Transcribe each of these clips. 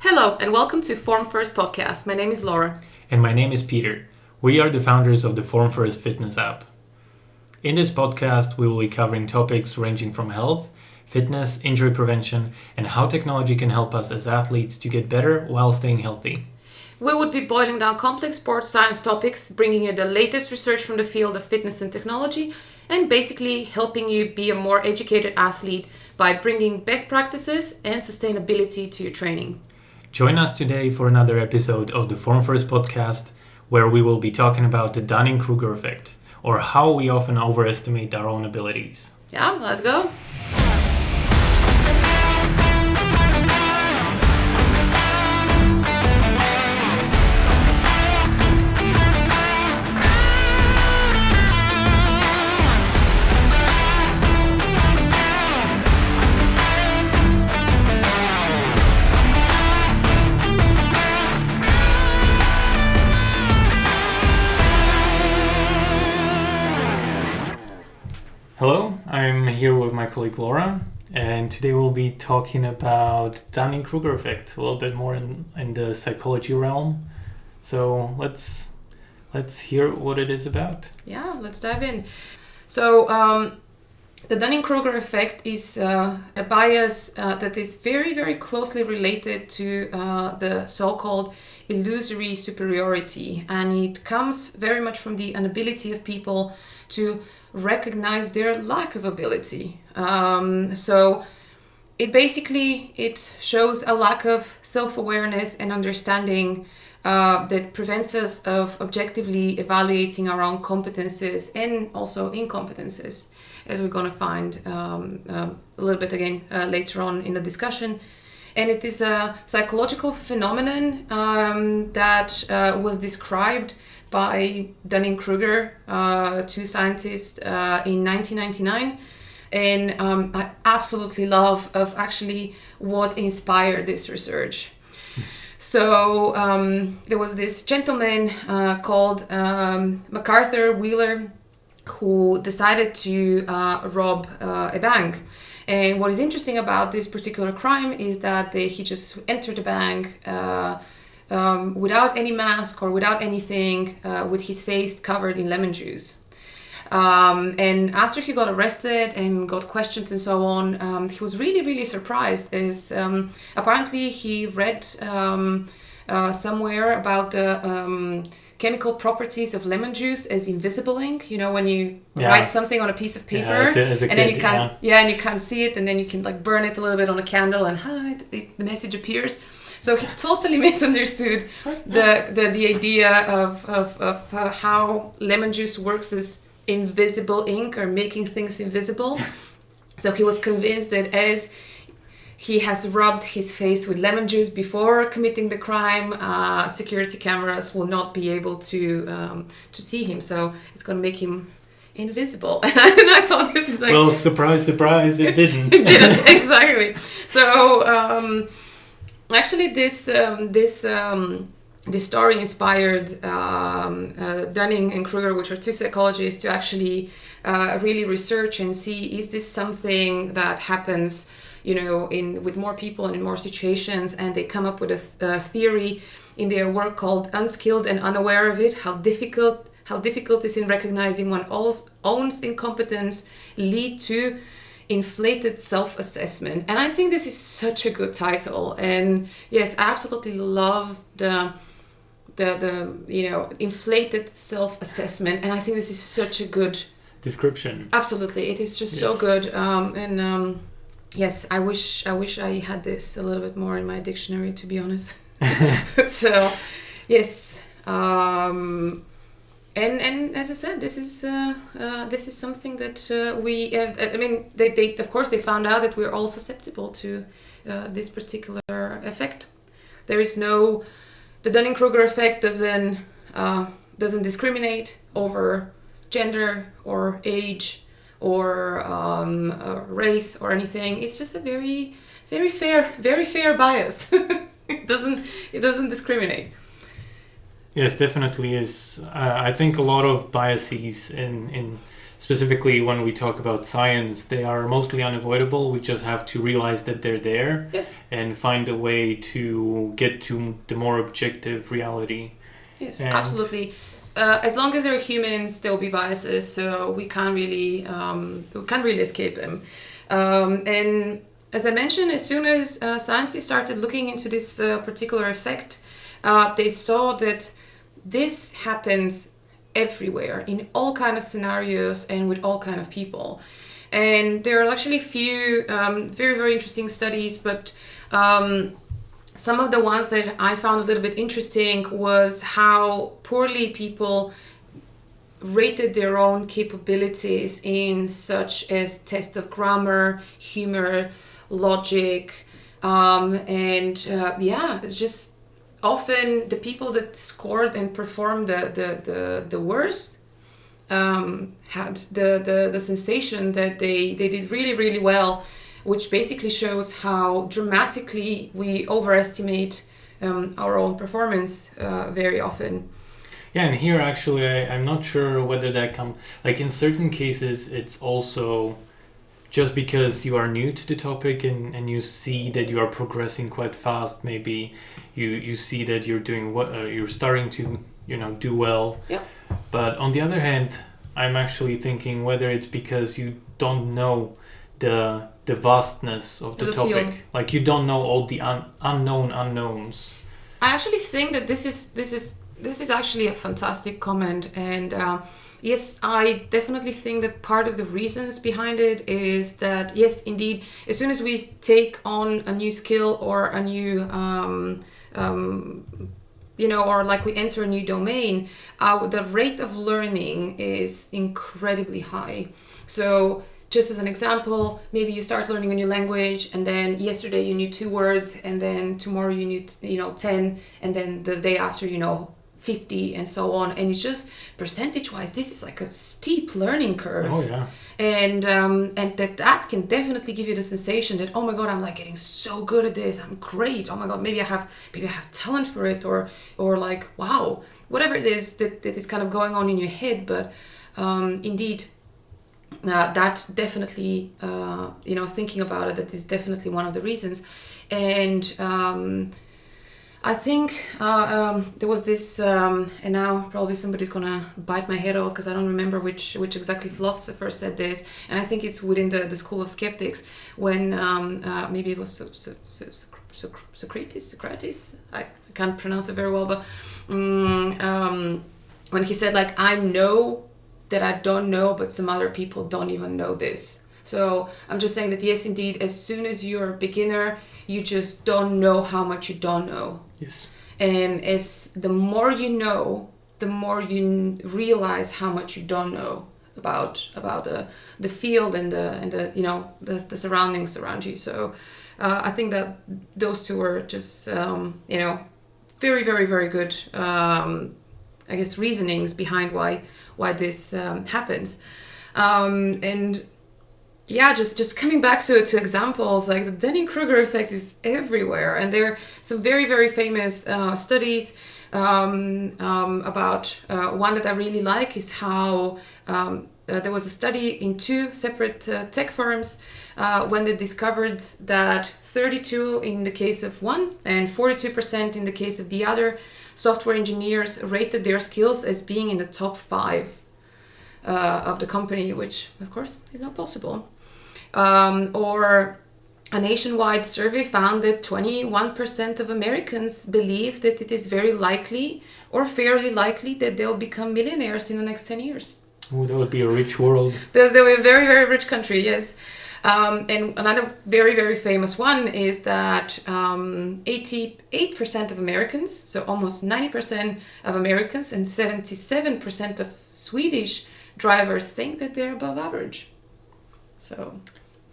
Hello and welcome to First Podcast. My name is Laura. And my name is Peter. We are the founders of the First Fitness app. In this podcast, we will be covering topics ranging from health, fitness, injury prevention, and how technology can help us as athletes to get better while staying healthy. We would be boiling down complex sports science topics, bringing you the latest research from the field of fitness and technology, and basically helping you be a more educated athlete by bringing best practices and sustainability to your training. Join us today for another episode of the First Podcast, where we will be talking about the Dunning-Kruger effect, or how we often overestimate our own abilities. Yeah, let's go. Hello, I'm here with my colleague Laura, and today we'll be talking about Dunning-Kruger effect, a little bit more in the psychology realm. So let's hear what it is about. Yeah, let's dive in. So the Dunning-Kruger effect is a bias that is very, very closely related to the so-called illusory superiority, and it comes very much from the inability of people to recognize their lack of ability. So it shows a lack of self-awareness and understanding that prevents us of objectively evaluating our own competences and also incompetences, as we're going to find a little bit again later on in the discussion. And it is a psychological phenomenon that was described by Dunning Kruger, two scientists, in 1999. And I absolutely love of actually what inspired this research. So there was this gentleman called MacArthur Wheeler who decided to rob a bank. And what is interesting about this particular crime is that he just entered the bank without any mask or without anything, with his face covered in lemon juice. And after he got arrested and got questions and so on, he was really, really surprised as apparently he read somewhere about the chemical properties of lemon juice as invisible ink. You know, when you write something on a piece of paper as a and kid, then you can't, and you can't see it, and then you can like burn it a little bit on a candle and the message appears. So he totally misunderstood the idea of how lemon juice works as invisible ink or making things invisible. So he was convinced that as he has rubbed his face with lemon juice before committing the crime, security cameras will not be able to see him. So it's going to make him invisible. And I thought this is like... Well, surprise, surprise, it didn't. It didn't, exactly. So actually this story inspired Dunning and Kruger, which are two psychologists, to actually really research and see, is this something that happens, you know, with more people and in more situations. And they come up with a theory in their work called Unskilled and Unaware of It, how difficult is in recognizing one's own incompetence lead to inflated self-assessment. And I think this is such a good title. And yes, I absolutely love the inflated self-assessment. And I think this is such a good description. Absolutely, it is just so good. Yes, I wish I had this a little bit more in my dictionary, to be honest. So, yes, and as I said, this is something that we. They of course they found out that we're all susceptible to this particular effect. There is the Dunning-Kruger effect doesn't discriminate over gender or age or race or anything. It's just a very, very fair bias. It doesn't discriminate. Yes, definitely is. I think a lot of biases in specifically when we talk about science, they are mostly unavoidable. We just have to realize that they're there. Yes. And find a way to get to the more objective reality. Yes, absolutely. As long as they're humans, there will be biases, so we can't really escape them. And as I mentioned, as soon as scientists started looking into this particular effect, they saw that this happens everywhere in all kind of scenarios and with all kind of people. And there are actually a few very, very interesting studies, but some of the ones that I found a little bit interesting was how poorly people rated their own capabilities in such as test of grammar, humor, logic, it's just often the people that scored and performed the worst had the sensation that they did really, really well, which basically shows how dramatically we overestimate our own performance very often. Yeah, and here actually I'm not sure whether that comes, like in certain cases it's also just because you are new to the topic and you see that you are progressing quite fast, maybe you see that you're doing what you're starting to do well. Yeah. But on the other hand, I'm actually thinking whether it's because you don't know the vastness of the topic field. Like you don't know all the unknown unknowns. I actually think that this is actually a fantastic comment, and yes, I definitely think that part of the reasons behind it is that, yes, indeed, as soon as we take on a new skill or a new or like we enter a new domain, the rate of learning is incredibly high. So just as an example, maybe you start learning a new language, and then yesterday you knew 2 words, and then tomorrow you knew 10, and then the day after 50, and so on. And it's just percentage-wise, this is like a steep learning curve. Oh yeah. And that can definitely give you the sensation that, oh my god, I'm like getting so good at this. I'm great. Oh my god, maybe I have talent for it, or like, wow, whatever it is that is kind of going on in your head. But indeed. That definitely, thinking about it, that is definitely one of the reasons. And I think there was this, and now probably somebody's gonna bite my head off because I don't remember which exactly philosopher said this, and I think it's within the school of skeptics, when maybe it was Socrates, I can't pronounce it very well, but when he said, like, I know that I don't know, but some other people don't even know this. So I'm just saying that, yes, indeed, as soon as you're a beginner, you just don't know how much you don't know. Yes. And as the more you know, the more you realize how much you don't know about the field and the surroundings around you. So I think that those two are just very, very, very good reasonings behind why this happens. And yeah, just coming back to examples, like the Dunning-Kruger effect is everywhere, and there are some very, very famous studies about one that I really like is how there was a study in 2 separate tech firms when they discovered that 32 in the case of one and 42% in the case of the other software engineers rated their skills as being in the top 5 of the company, which of course is not possible. Or a nationwide survey found that 21% of Americans believe that it is very likely or fairly likely that they'll become millionaires in the next 10 years. Oh, that would be a rich world. They're a very, very rich country, yes. And another very, very famous one is that 88% of Americans, so almost 90% of Americans and 77% of Swedish drivers think that they're above average. So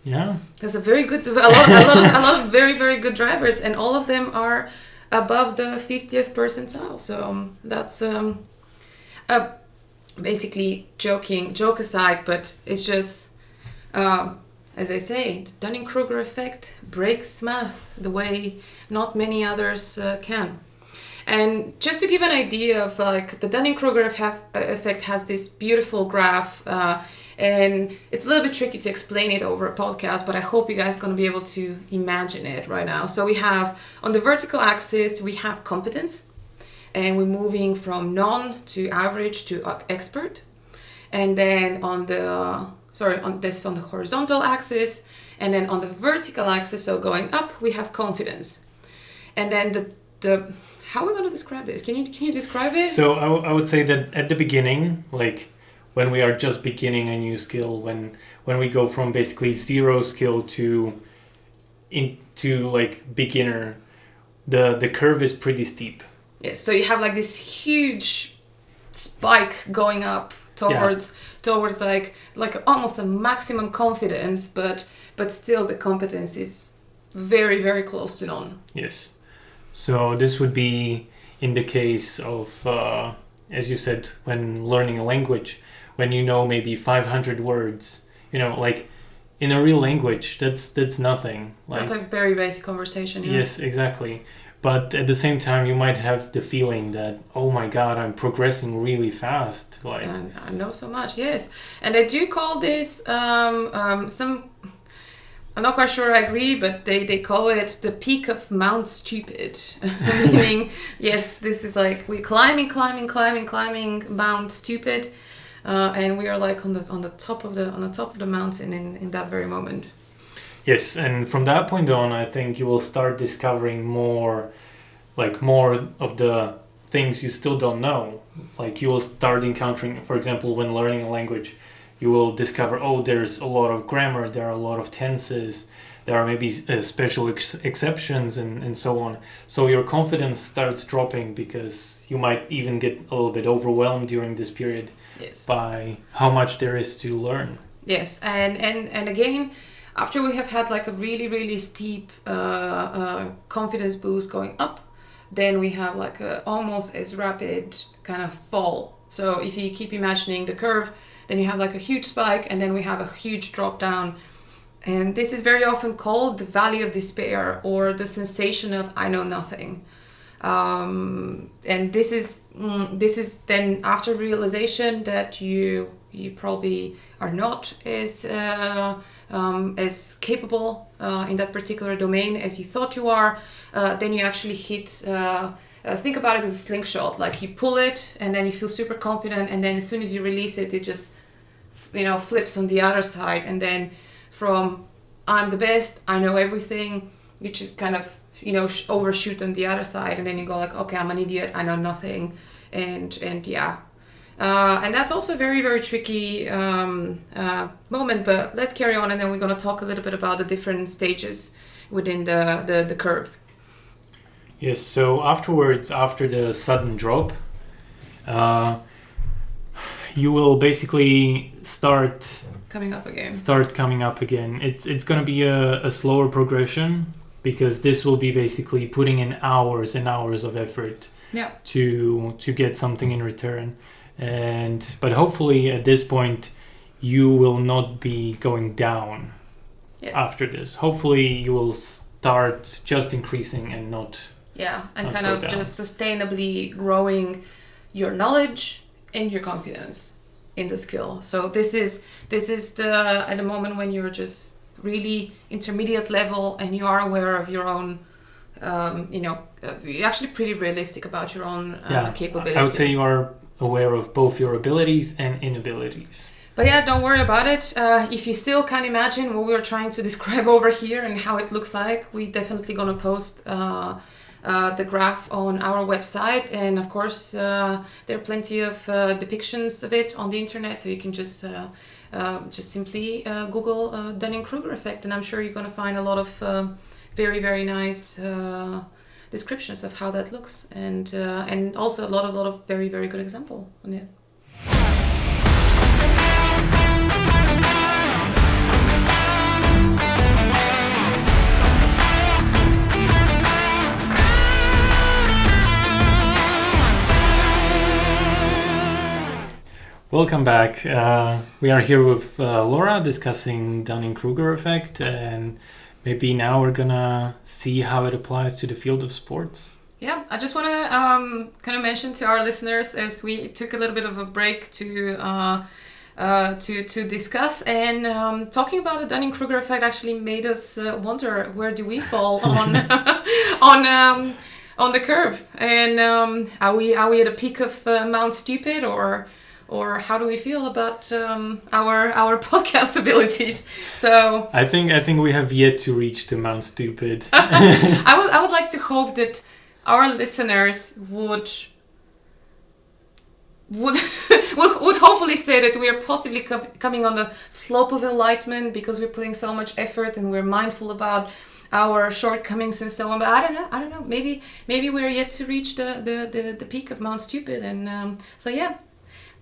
yeah, there's a lot of very, very good drivers, and all of them are above the 50th percentile. So that's basically joke aside, but it's just as I say, the Dunning-Kruger effect breaks math the way not many others can. And just to give an idea of, like, the Dunning-Kruger effect has this beautiful graph, And it's a little bit tricky to explain it over a podcast, but I hope you guys are going to be able to imagine it right now. So we have, on the vertical axis, we have competence. And we're moving from non to average to expert. And then on the horizontal axis. And then on the vertical axis, so going up, we have confidence. And then the how are we going to describe this? Can you describe it? So I would say that at the beginning, like when we are just beginning a new skill, when we go from basically zero skill to like beginner, the curve is pretty steep. Yes, so you have like this huge spike going up towards like almost a maximum confidence, but still the competence is very, very close to none. Yes. So this would be in the case of, as you said, when learning a language, when you know maybe 500 words, like in a real language, that's nothing. That's like very basic conversation. Yeah? Yes, exactly. But at the same time, you might have the feeling that, oh my God, I'm progressing really fast. Like I know so much, yes. And I do call this I'm not quite sure I agree, but they call it the peak of Mount Stupid. Meaning, yes, this is like we're climbing Mount Stupid, and we are like on the top of the mountain in that very moment. Yes, and from that point on, I think you will start discovering more of the things you still don't know. It's like you will start encountering, for example, when learning a language, you will discover, there's a lot of grammar, there are a lot of tenses, there are maybe special exceptions and so on. So your confidence starts dropping because you might even get a little bit overwhelmed during this period by how much there is to learn. Yes, and again, after we have had like a really, really steep confidence boost going up, then we have like a almost as rapid kind of fall. So if you keep imagining the curve, then you have like a huge spike and then we have a huge drop down. And this is very often called the valley of despair or the sensation of I know nothing. And this is then after realization that you probably are not as capable in that particular domain as you thought you are. Then you actually hit. Think about it as a slingshot. Like you pull it, and then you feel super confident, and then as soon as you release it, it just flips on the other side, and then from I'm the best, I know everything, you just kind of overshoot on the other side, and then you go like, okay, I'm an idiot, I know nothing, and yeah. And that's also a very, very tricky moment, but let's carry on and then we're going to talk a little bit about the different stages within the curve. Yes, so afterwards, after the sudden drop, you will basically start coming up again. It's going to be a slower progression because this will be basically putting in hours and hours of effort to get something in return. But hopefully at this point you will not be going down after this. Hopefully you will start just increasing and not kind of just sustainably growing your knowledge and your confidence in the skill. So this is the at the moment when you're just really intermediate level and you are aware of your own you're actually pretty realistic about your own capabilities. I would say you are aware of both your abilities and inabilities. But don't worry about it. If you still can't imagine what we were trying to describe over here and how it looks like, we definitely gonna post the graph on our website, and of course there are plenty of depictions of it on the internet, so you can just simply Google Dunning-Kruger effect, and I'm sure you're gonna find a lot of very, very nice descriptions of how that looks, and also a lot of very, very good example on it. Welcome back. We are here with Laura discussing Dunning-Kruger effect, and maybe now we're gonna see how it applies to the field of sports. Yeah, I just want to kind of mention to our listeners, as we took a little bit of a break to to discuss. And talking about the Dunning-Kruger effect actually made us wonder, where do we fall on on the curve? And are we at a peak of Mount Stupid, or how do we feel about our podcast abilities? So I think we have yet to reach the Mount Stupid. I would like to hope that our listeners would would hopefully say that we are possibly coming on the slope of enlightenment because we're putting so much effort and we're mindful about our shortcomings and so on. But I don't know. Maybe we're yet to reach the peak of Mount Stupid. And so yeah,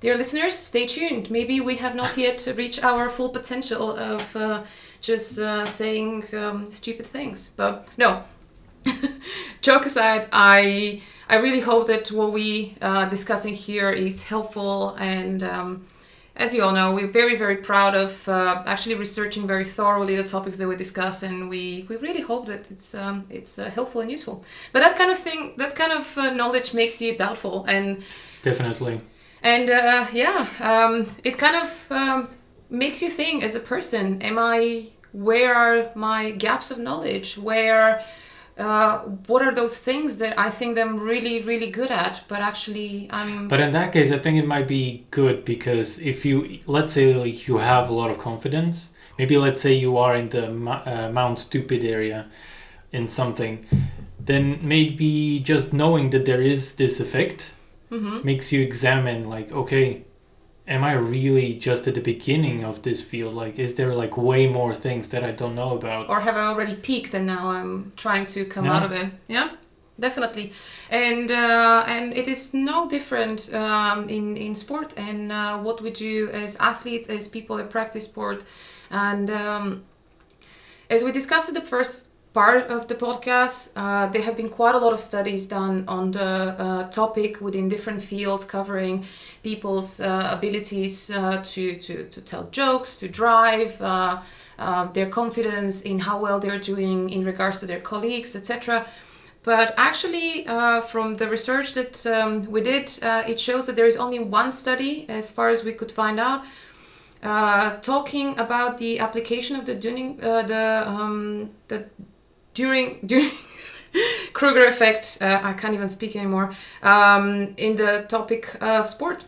dear listeners, stay tuned. Maybe we have not yet reached our full potential of just saying stupid things. But no. Joke aside, I really hope that what we discussing here is helpful, and as you all know, we're very, very proud of actually researching very thoroughly the topics that we discuss, and we really hope that it's helpful and useful. But that kind of thing, that kind of knowledge makes you doubtful, and definitely, and it kind of makes you think as a person: where are my gaps of knowledge? What are those things that I think I'm really, really good at, but actually I'm... But in that case, I think it might be good, because if you, let's say like you have a lot of confidence, maybe let's say you are in the Mount Stupid area in something, then maybe just knowing that there is this effect makes you examine, like, okay, am I really just at the beginning of this field? Like, is there like way more things that I don't know about? Or have I already peaked and now I'm trying to come out of it? Yeah, definitely. And it is no different in sport and what we do as athletes, as people that practice sport. And as we discussed in the first part of the podcast, there have been quite a lot of studies done on the topic within different fields, covering people's abilities to tell jokes, to drive, their confidence in how well they're doing in regards to their colleagues, etc. But actually, from the research that we did, it shows that there is only one study, as far as we could find out, talking about the application of the during Kruger effect, I can't even speak anymore, in the topic of sport.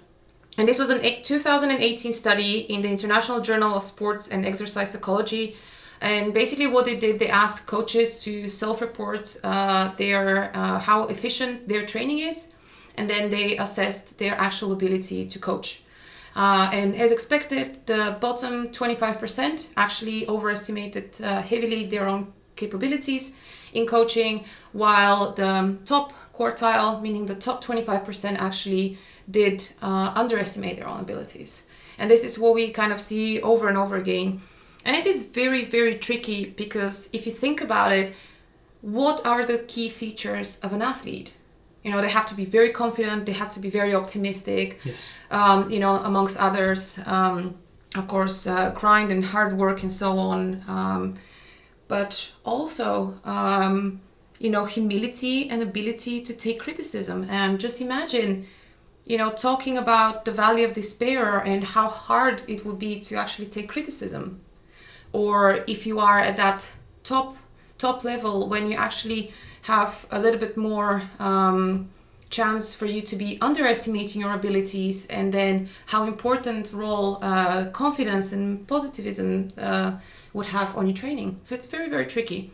And this was a 2018 study in the International Journal of Sports and Exercise Psychology. And basically what they did, they asked coaches to self-report their how efficient their training is, and then they assessed their actual ability to coach. And as expected, the bottom 25% actually overestimated heavily their own capabilities in coaching, while the top quartile, meaning the top 25%, actually did underestimate their own abilities. And this is what we kind of see over and over again. And it is very, very tricky, because if you think about it, what are the key features of an athlete? You know, they have to be very confident, they have to be very optimistic, yes. You know, amongst others, of course, grind and hard work and so on. But also, you know, humility and ability to take criticism. And just imagine, you know, talking about the valley of despair and how hard it would be to actually take criticism. Or if you are at that top level, when you actually have a little bit more chance for you to be underestimating your abilities, and then how important role confidence and positivism would have on your training. So it's very, very tricky,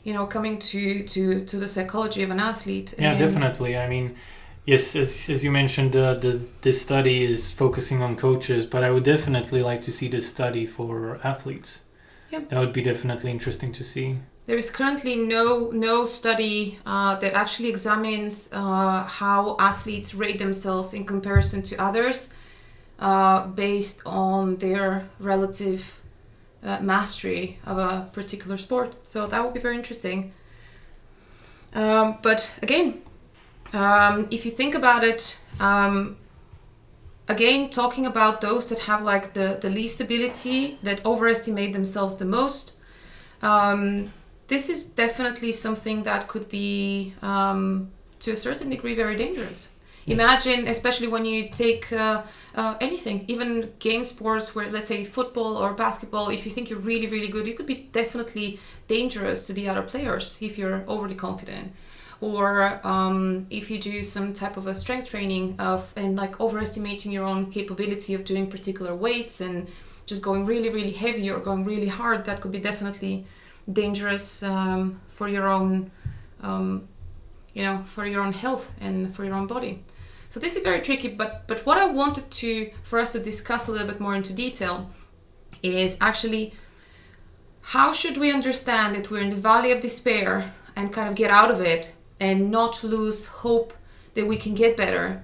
you know, coming to the psychology of an athlete. Yeah, definitely. I mean, yes, as you mentioned, this study is focusing on coaches, but I would definitely like to see this study for athletes. Yep. That would be definitely interesting to see. There is currently no study that actually examines how athletes rate themselves in comparison to others based on their relative mastery of a particular sport. So that would be very interesting. But again, if you think about it, again, talking about those that have like the least ability, that overestimate themselves the most, this is definitely something that could be, to a certain degree, very dangerous. Imagine, especially when you take anything, even game sports where, let's say, football or basketball, if you think you're really, really good, you could be definitely dangerous to the other players if you're overly confident. Or if you do some type of a strength training and like overestimating your own capability of doing particular weights and just going really, really heavy or going really hard, that could be definitely dangerous for your own, for your own health and for your own body. So this is very tricky, but what I wanted for us to discuss a little bit more into detail is actually how should we understand that we're in the valley of despair and kind of get out of it and not lose hope that we can get better,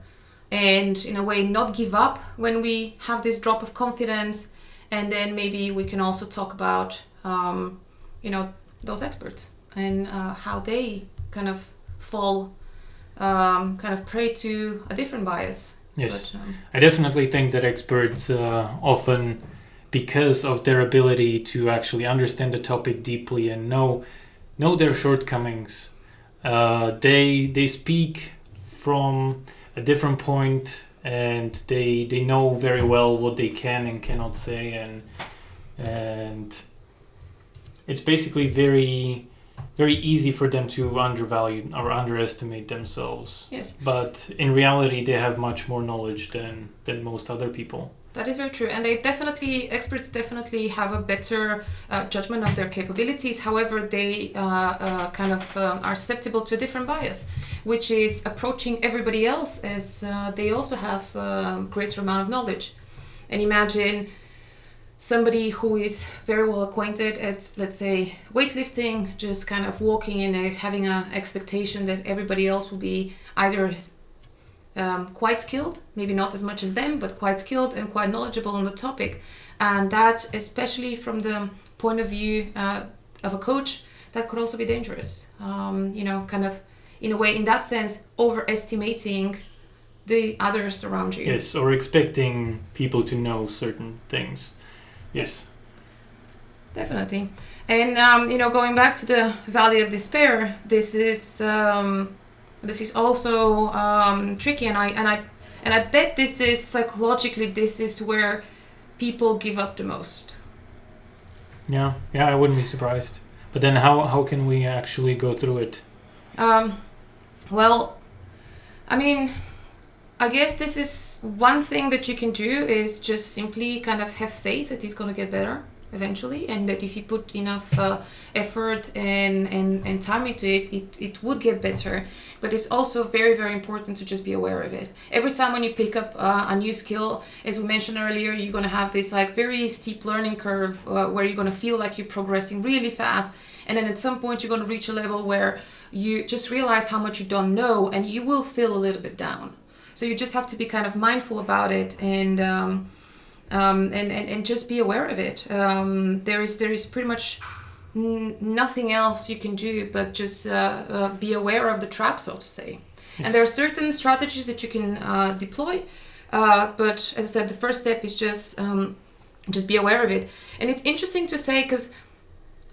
and in a way not give up when we have this drop of confidence. And then maybe we can also talk about those experts and how they kind of fall kind of prey to a different bias. Yes, I definitely think that experts often, because of their ability to actually understand the topic deeply and know their shortcomings, they speak from a different point, and they know very well what they can and cannot say, and it's basically very, very easy for them to undervalue or underestimate themselves. Yes. But in reality, they have much more knowledge than most other people. That is very true, and experts definitely have a better judgment of their capabilities. However, they are susceptible to a different bias, which is approaching everybody else as they also have a greater amount of knowledge. And imagine somebody who is very well acquainted at, let's say, weightlifting, just kind of walking in and having an expectation that everybody else will be either quite skilled, maybe not as much as them, but quite skilled and quite knowledgeable on the topic. And that, especially from the point of view of a coach, that could also be dangerous. Kind of, in a way, in that sense, overestimating the others around you. Yes, or expecting people to know certain things. Yes. Definitely. And, going back to the Valley of Despair, this is also tricky, and I bet this is psychologically, this is where people give up the most. Yeah, I wouldn't be surprised. But then how can we actually go through it? Well, I mean, I guess this is one thing that you can do is just simply kind of have faith that it's going to get better eventually, and that if you put enough effort and time into it would get better. But it's also very, very important to just be aware of it. Every time when you pick up a new skill, as we mentioned earlier, you're going to have this like very steep learning curve where you're going to feel like you're progressing really fast, and then at some point you're going to reach a level where you just realize how much you don't know, and you will feel a little bit down. So you just have to be kind of mindful about it and just be aware of it. There is pretty much nothing else you can do but just be aware of the trap, so to say. Yes. And there are certain strategies that you can deploy, but as I said, the first step is just be aware of it. And it's interesting to say, because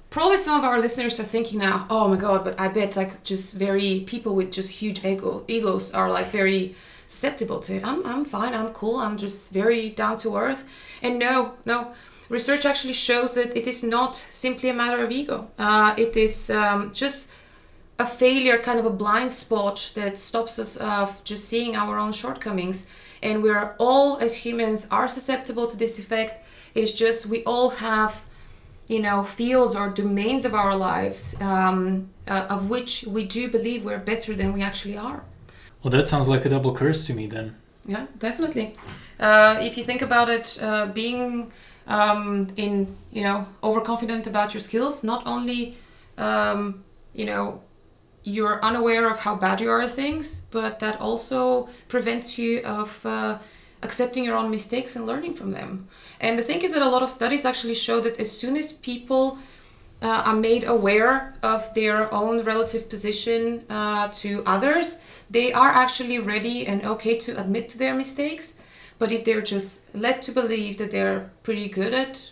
probably some of our listeners are thinking now, oh my god, but I bet like just people with just huge egos are like very susceptible to it. I'm fine, I'm cool, I'm just very down to earth. And no, research actually shows that it is not simply a matter of ego. It is just a failure, kind of a blind spot that stops us of just seeing our own shortcomings. And we're all, as humans, are susceptible to this effect. It's just we all have, fields or domains of our lives of which we do believe we're better than we actually are. Well, that sounds like a double curse to me then. Yeah, definitely. If you think about it, being overconfident about your skills, not only, you're unaware of how bad you are at things, but that also prevents you of accepting your own mistakes and learning from them. And the thing is that a lot of studies actually show that as soon as people are made aware of their own relative position to others, they are actually ready and okay to admit to their mistakes. But if they're just led to believe that they're pretty good at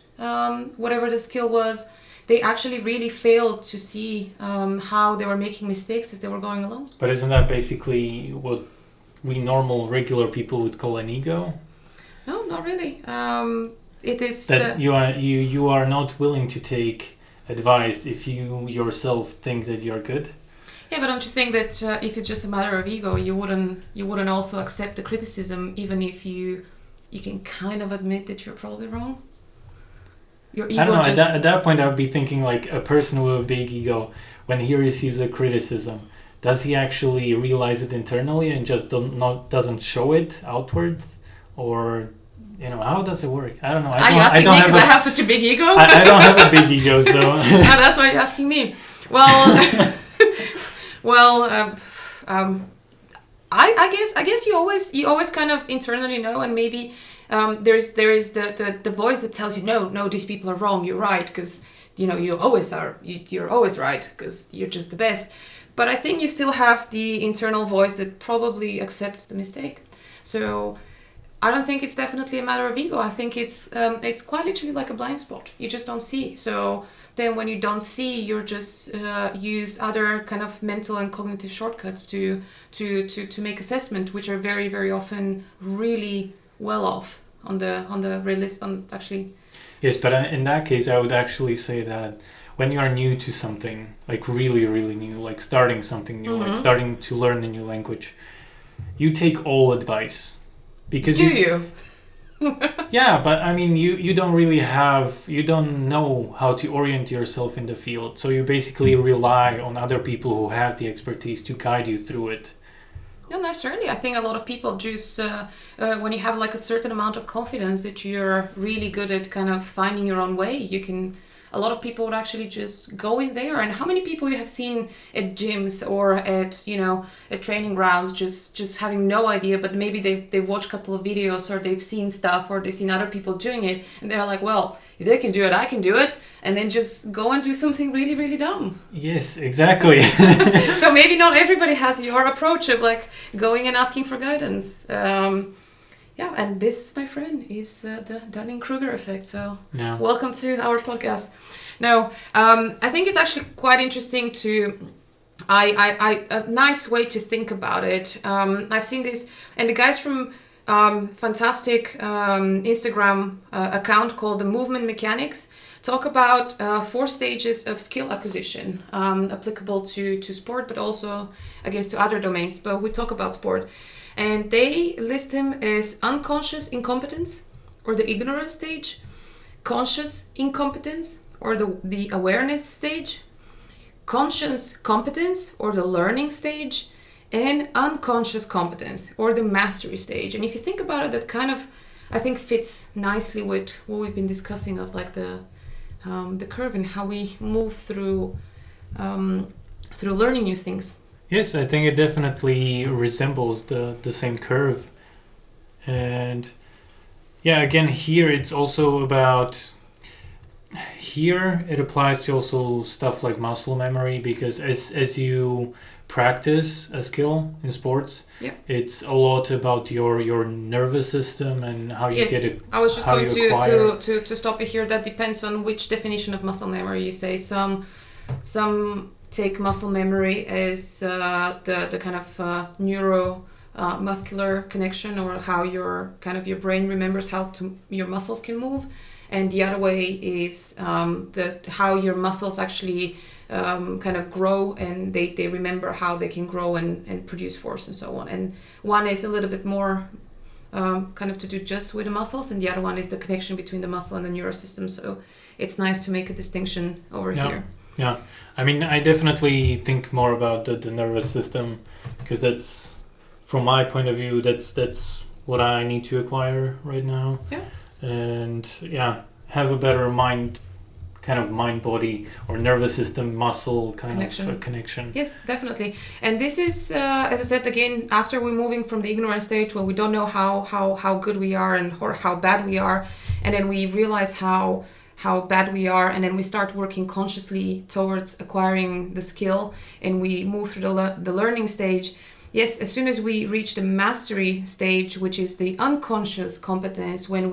whatever the skill was, they actually really failed to see how they were making mistakes as they were going along. But isn't that basically what we normal, regular people would call an ego? No, not really. It is that you are not willing to take advice if you yourself think that you're good. Yeah, but don't you think that if it's just a matter of ego, you wouldn't also accept the criticism, even if you can kind of admit that you're probably wrong? Your ego, I don't know. At that point, I would be thinking like a person with a big ego, when he receives a criticism, does he actually realize it internally and just doesn't show it outwards, or how does it work? I don't know. Are you asking me because I have such a big ego? I don't have a big ego, so. That's why you're asking me. Well, I guess you always kind of internally know, and maybe there is the voice that tells you no, these people are wrong. You're right, because you always are. You're always right because you're just the best. But I think you still have the internal voice that probably accepts the mistake. So I don't think it's definitely a matter of ego. I think it's quite literally like a blind spot. You just don't see. So then when you don't see, you're just use other kind of mental and cognitive shortcuts to make assessment, which are very, very often really well off on the realist on actually. Yes, but in that case, I would actually say that when you are new to something, like really, really new, like starting something new, like starting to learn a new language, you take all advice. Because you? Yeah, but I mean, you don't know how to orient yourself in the field. So you basically rely on other people who have the expertise to guide you through it. Not necessarily. I think a lot of people just, when you have like a certain amount of confidence that you're really good at kind of finding your own way, a lot of people would actually just go in there. And how many people you have seen at gyms or at training grounds just having no idea, but maybe they've watched a couple of videos or they've seen stuff or they've seen other people doing it and they're like, well, if they can do it, I can do it. And then just go and do something really, really dumb. Yes, exactly. So maybe not everybody has your approach of like going and asking for guidance. Yeah, and this, my friend, is the Dunning-Kruger effect. So Welcome to our podcast. Now, I think it's actually quite interesting a nice way to think about it. I've seen this, and the guys from fantastic Instagram account called The Movement Mechanics talk about 4 stages of skill acquisition applicable to sport, but also, I guess, to other domains. But we talk about sport. And they list them as unconscious incompetence, or the ignorance stage, conscious incompetence, or the awareness stage, conscious competence, or the learning stage, and unconscious competence, or the mastery stage. And if you think about it, that kind of, I think, fits nicely with what we've been discussing of like the curve and how we move through learning new things. Yes, I think it definitely resembles the same curve. And yeah, again, here it's also about, here it applies to also stuff like muscle memory, because as you practice a skill in sports, it's a lot about your nervous system and how you get it. I was just going to stop you here. That depends on which definition of muscle memory you say. Some take muscle memory as the kind of neuromuscular connection, or how your brain remembers how your muscles can move, and the other way is how your muscles actually kind of grow, and they remember how they can grow and produce force and so on. And one is a little bit more kind of to do just with the muscles, and the other one is the connection between the muscle and the neural system. So it's nice to make a distinction over here. Yeah, I mean, I definitely think more about the nervous system, because that's, from my point of view, that's what I need to acquire right now. Yeah. And have a better mind body or nervous system muscle of connection. Yes, definitely. And this is, as I said again, after we're moving from the ignorance stage where we don't know how good we are or how bad we are, and then we realize how bad we are, and then we start working consciously towards acquiring the skill, and we move through the learning stage. Yes, as soon as we reach the mastery stage, which is the unconscious competence, and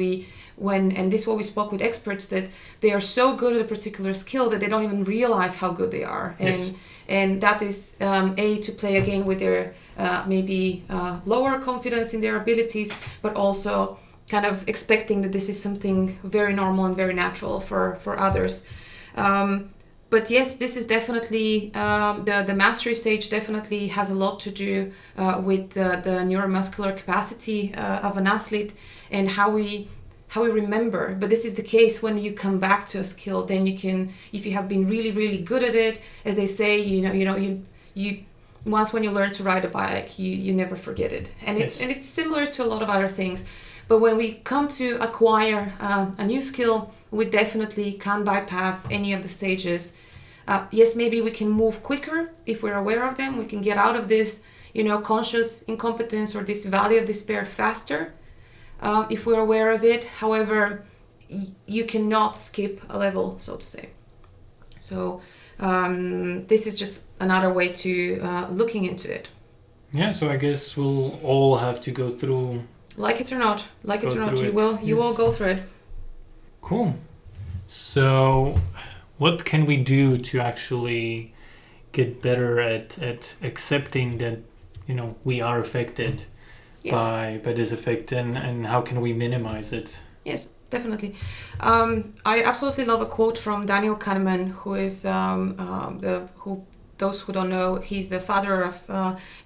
this is what we spoke with experts, that they are so good at a particular skill that they don't even realize how good they are. And And that is to play again with their maybe lower confidence in their abilities, but also kind of expecting that this is something very normal and very natural for others. But yes, this is definitely the mastery stage definitely has a lot to do with the neuromuscular capacity of an athlete and how we remember. But this is the case when you come back to a skill, then you can, if you have been really, really good at it, as they say, you once when you learn to ride a bike, you never forget it. And it's similar to a lot of other things. But when we come to acquire a new skill, we definitely can bypass any of the stages. Yes, maybe we can move quicker if we're aware of them. We can get out of this, conscious incompetence or this valley of despair faster if we're aware of it. However, you cannot skip a level, so to say. So this is just another way to looking into it. Yeah, so I guess we'll all have to go through. Like it or not, you will go through it. Cool. So what can we do to actually get better at accepting that, we are affected by this effect, and how can we minimize it? Yes, definitely. I absolutely love a quote from Daniel Kahneman, who is those who don't know, he's the father of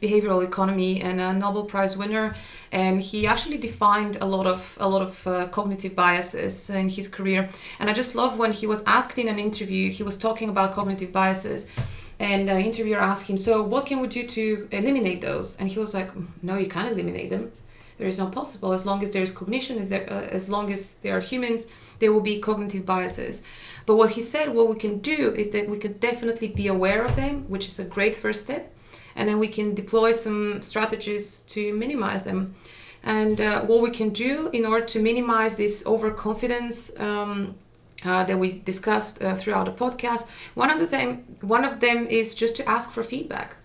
behavioral economy and a Nobel Prize winner, and he actually defined a lot of cognitive biases in his career. And I just love when he was asked in an interview, he was talking about cognitive biases, and the interviewer asked him, so what can we do to eliminate those? And he was like, no, you can't eliminate them. There is no possible. As long as there is cognition, as long as there are humans, there will be cognitive biases. But what he said, what we can do is that we can definitely be aware of them, which is a great first step. And then we can deploy some strategies to minimize them. And what we can do in order to minimize this overconfidence that we discussed throughout the podcast, one of them is just to ask for feedback.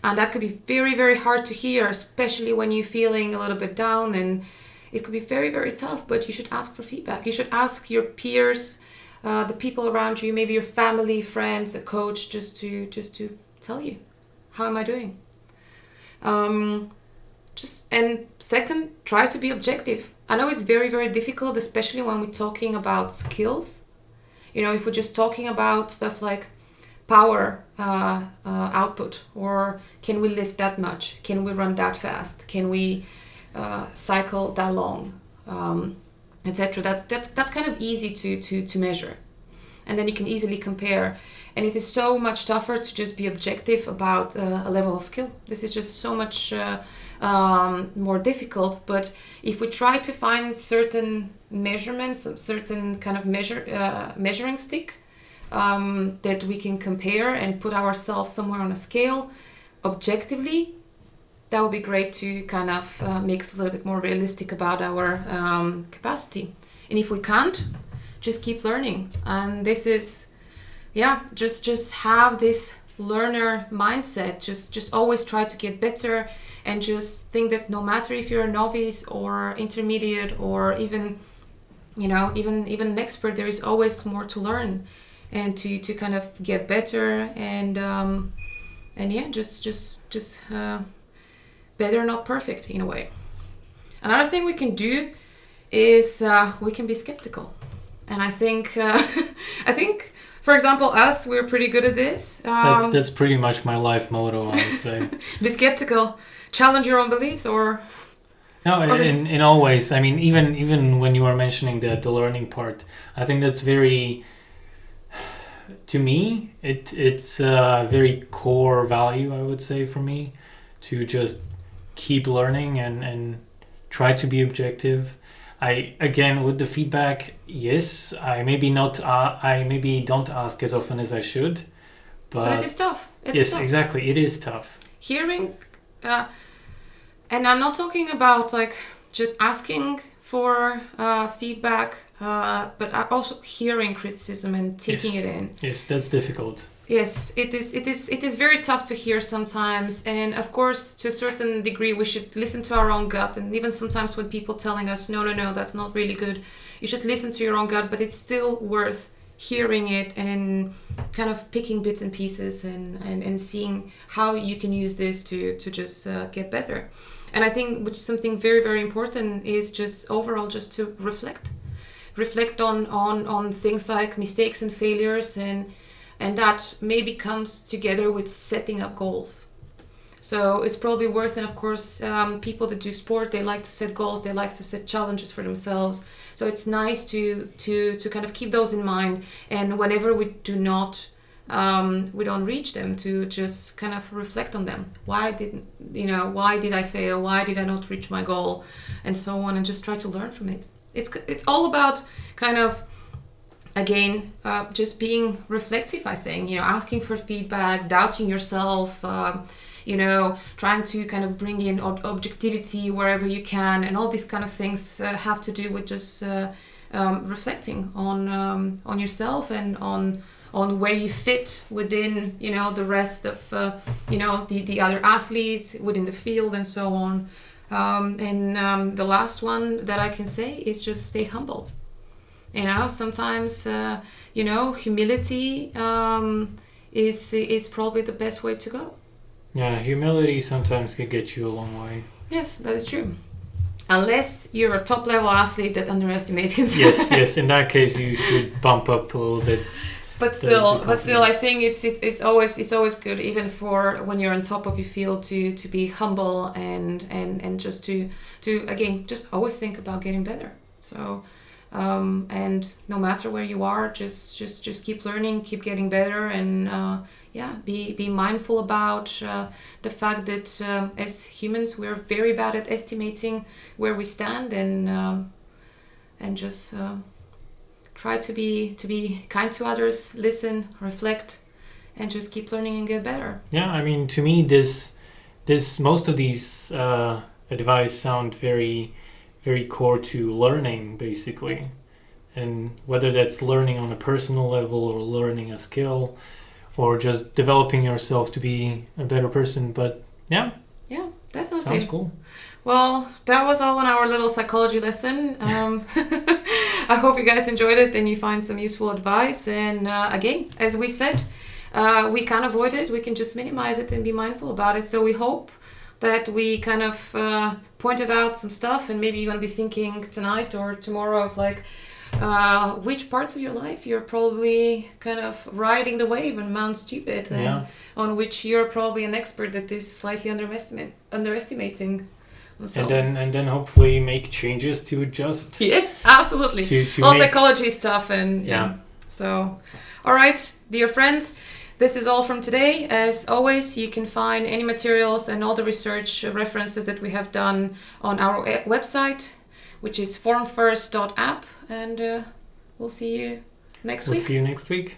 And that could be very, very hard to hear, especially when you're feeling a little bit down, and it could be very, very tough, but you should ask for feedback. You should ask your peers, the people around you, maybe your family, friends, a coach, just to tell you, how am I doing? And second, try to be objective. I know it's very, very difficult, especially when we're talking about skills. If we're just talking about stuff like power output, or can we lift that much? Can we run that fast? Can we cycle that long? Etc. That's kind of easy to measure, and then you can easily compare. And it is so much tougher to just be objective about a level of skill. This is just so much more difficult. But if we try to find certain measurements, certain kind of measuring stick that we can compare and put ourselves somewhere on a scale objectively, that would be great to kind of make us a little bit more realistic about our capacity. And if we can't, just keep learning. And this is, just have this learner mindset. Just always try to get better, and just think that no matter if you're a novice or intermediate or even an expert, there is always more to learn and to kind of get better, and just better, not perfect in a way. Another thing we can do is we can be skeptical. And I think for example, we're pretty good at this. That's pretty much my life motto, I would say. Be skeptical, challenge your own beliefs, or no, in all ways. I mean, even when you were mentioning the learning part, I think that's very, to me, it's a very core value, I would say, for me, to just keep learning and try to be objective. Again, with the feedback, yes, I maybe don't ask as often as I should, but it is tough. Yes, exactly, it is tough. Hearing, and I'm not talking about like just asking for feedback, but also hearing criticism and taking it in. Yes, that's difficult. Yes, it is very tough to hear sometimes, and of course, to a certain degree, we should listen to our own gut. And even sometimes when people telling us, no, that's not really good, you should listen to your own gut. But it's still worth hearing it and kind of picking bits and pieces and seeing how you can use this to just get better. And I think which is something very, very important is just overall just to reflect on things like mistakes and failures, and that maybe comes together with setting up goals. So it's probably worth it. Of course, people that do sport, they like to set goals, they like to set challenges for themselves. So it's nice to kind of keep those in mind, and whenever we don't reach them, to just kind of reflect on them. Why did I fail? Why did I not reach my goal? And so on, and just try to learn from it. It's all about kind of, again, just being reflective, I think, asking for feedback, doubting yourself, trying to kind of bring in objectivity wherever you can, and all these kind of things have to do with just reflecting on yourself and on where you fit within, the rest of, the other athletes within the field and so on. And the last one that I can say is just stay humble. Sometimes, humility is probably the best way to go. Yeah, humility sometimes can get you a long way. Yes, that is true. Unless you're a top-level athlete that underestimates himself. Yes. In that case, you should bump up a little bit. But still, I think it's always good, even for when you're on top of your field, to be humble and just to again just always think about getting better. So. And no matter where you are, just keep learning, keep getting better, and be mindful about the fact that as humans we're very bad at estimating where we stand, and just try to be kind to others, listen, reflect, and just keep learning and get better. Yeah, I mean, to me, this most of these advice sound very, very core to learning, basically. And whether that's learning on a personal level or learning a skill or just developing yourself to be a better person. But yeah, definitely. Sounds cool. Well, that was all in our little psychology lesson. I hope you guys enjoyed it and you find some useful advice. And again, as we said, we can't avoid it. We can just minimize it and be mindful about it. So we hope that we kind of pointed out some stuff, and maybe you're going to be thinking tonight or tomorrow of like which parts of your life you're probably kind of riding the wave and Mount Stupid, and on which you're probably an expert that is slightly underestimating. So. And then hopefully make changes to adjust. Yes, absolutely. All psychology stuff and So, all right, dear friends. This is all from today. As always, you can find any materials and all the research references that we have done on our website, which is formfirst.app, and we'll see you next week. See you next week.